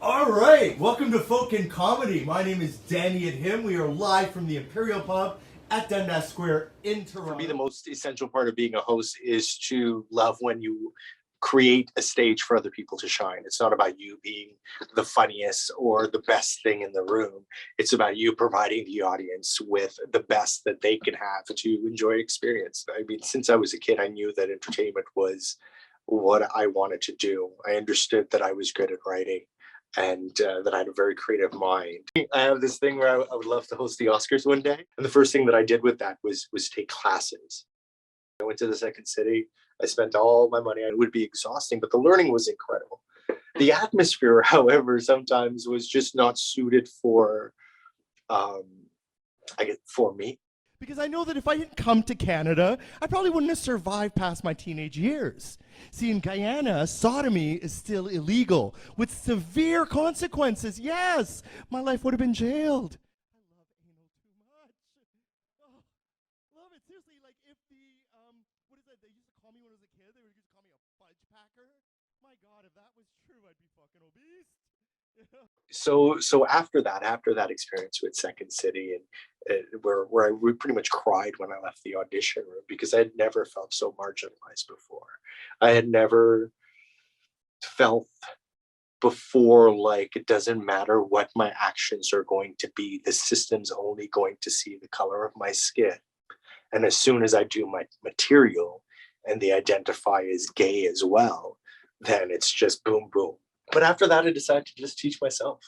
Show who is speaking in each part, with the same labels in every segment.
Speaker 1: All right, welcome to Folk and Comedy. My name is Danny and him. We are live from the Imperial Pub at Dundas Square in Toronto.
Speaker 2: For me, the most essential part of being a host is to love when you create a stage for other people to shine. It's not about you being the funniest or the best thing in the room. It's about you providing the audience with the best that they can have to enjoy experience. I mean, since I was a kid, I knew that entertainment was what I wanted to do. I understood that I was good at writing and that I had a very creative mind. I have this thing where I would love to host the Oscars one day. And the first thing that I did with that was take classes. I went to the second city. I spent all my money. It would be exhausting, but the learning was incredible. The atmosphere, however, sometimes was just not suited for me.
Speaker 1: Because I know that if I didn't come to Canada, I probably wouldn't have survived past my teenage years. See, in Guyana, sodomy is still illegal with severe consequences. Yes, my life would have been jailed. I love anal too much. Oh, love it. Seriously, like if what is that? They used to call me when I was a kid. They would used to call me a fudge packer. My God, if that was true, I'd be fucking obese.
Speaker 2: So after that experience with Second City, and where I pretty much cried when I left the audition room because I had never felt so marginalized before. I had never felt before like it doesn't matter what my actions are going to be. The system's only going to see the color of my skin. And as soon as I do my material and they identify as gay as well, then it's just boom, boom. But after that, I decided to just teach myself.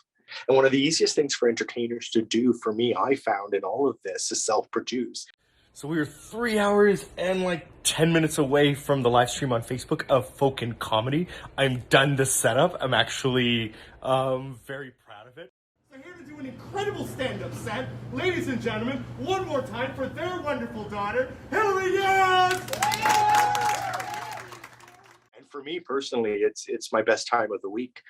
Speaker 2: And one of the easiest things for entertainers to do, for me, I found in all of this, is self-produce.
Speaker 1: So we were 3 hours and like 10 minutes away from the live stream on Facebook of Folk and Comedy. I'm done the setup. I'm actually very proud of it. So here to do an incredible stand-up set, ladies and gentlemen, one more time for their wonderful daughter, Hillary Yes!
Speaker 2: For me personally, it's my best time of the week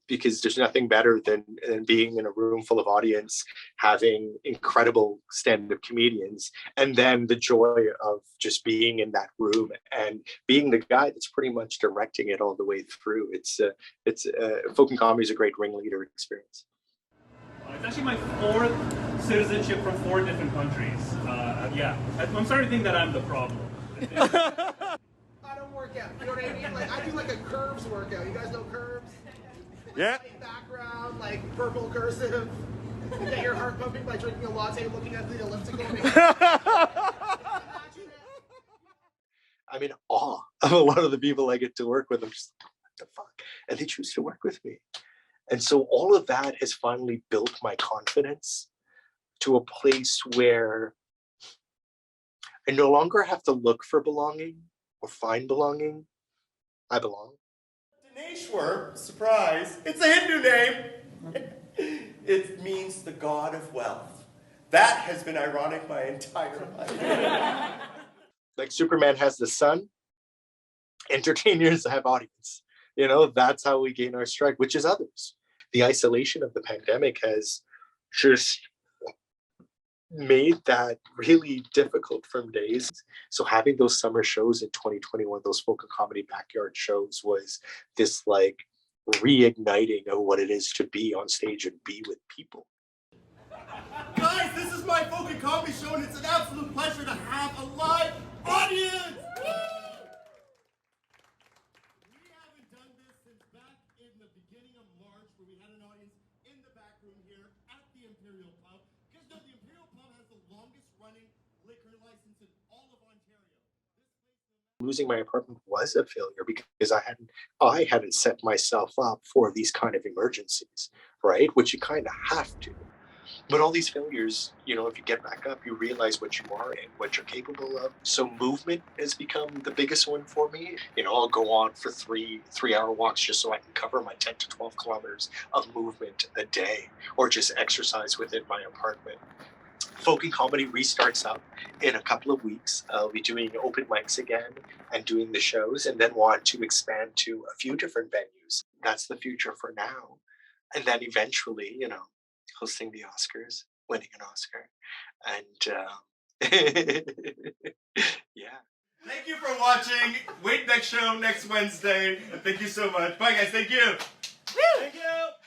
Speaker 2: because there's nothing better than being in a room full of audience, having incredible stand-up comedians, and then the joy of just being in that room and being the guy that's pretty much directing it all the way through. It's Folk and Comedy is a great ringleader experience.
Speaker 3: It's actually my fourth citizenship from 4 different countries. Yeah, I'm starting to think that I'm the problem.
Speaker 4: Workout, you know what I mean? Like I do like a curves workout. You guys know curves? Like,
Speaker 1: yeah.
Speaker 4: Background, like purple cursive. You get your heart pumping by drinking a latte, looking at the elliptical.
Speaker 2: I'm in awe of a lot of the people I get to work with. I'm just like, what the fuck? And they choose to work with me. And so all of that has finally built my confidence to a place where I no longer have to look for belonging or find belonging. I belong.
Speaker 5: Dineshwar, surprise, it's a Hindu name. It means the god of wealth. That has been ironic my entire life.
Speaker 2: Like Superman has the sun, entertainers have audience. You know, that's how we gain our stride, which is others. The isolation of the pandemic has just made that really difficult from days. So having those summer shows in 2021, those Folk and Comedy backyard shows, was this like reigniting of what it is to be on stage and be with people.
Speaker 1: Guys, this is my Folk and Comedy show, and it's an absolute pleasure to have a live audience! We haven't done this since back in the beginning of March, where we had an audience in the back room here at the Imperial Pub. Because no, the Imperial Pub has the longest running liquor license in all of Ontario.
Speaker 2: Losing my apartment was a failure because I hadn't set myself up for these kind of emergencies, right? Which you kind of have to. But all these failures, you know, if you get back up, you realize what you are and what you're capable of. So movement has become the biggest one for me. You know, I'll go on for three-hour walks just so I can cover my 10 to 12 kilometers of movement a day, or just exercise within my apartment. Folk and Comedy restarts up in a couple of weeks. I'll be doing open mics again and doing the shows, and then want to expand to a few different venues. That's the future for now. And then eventually, you know, hosting the Oscars, winning an Oscar. And yeah.
Speaker 1: Thank you for watching. Wait next show next Wednesday. And thank you so much. Bye guys, thank you.
Speaker 5: Thank you.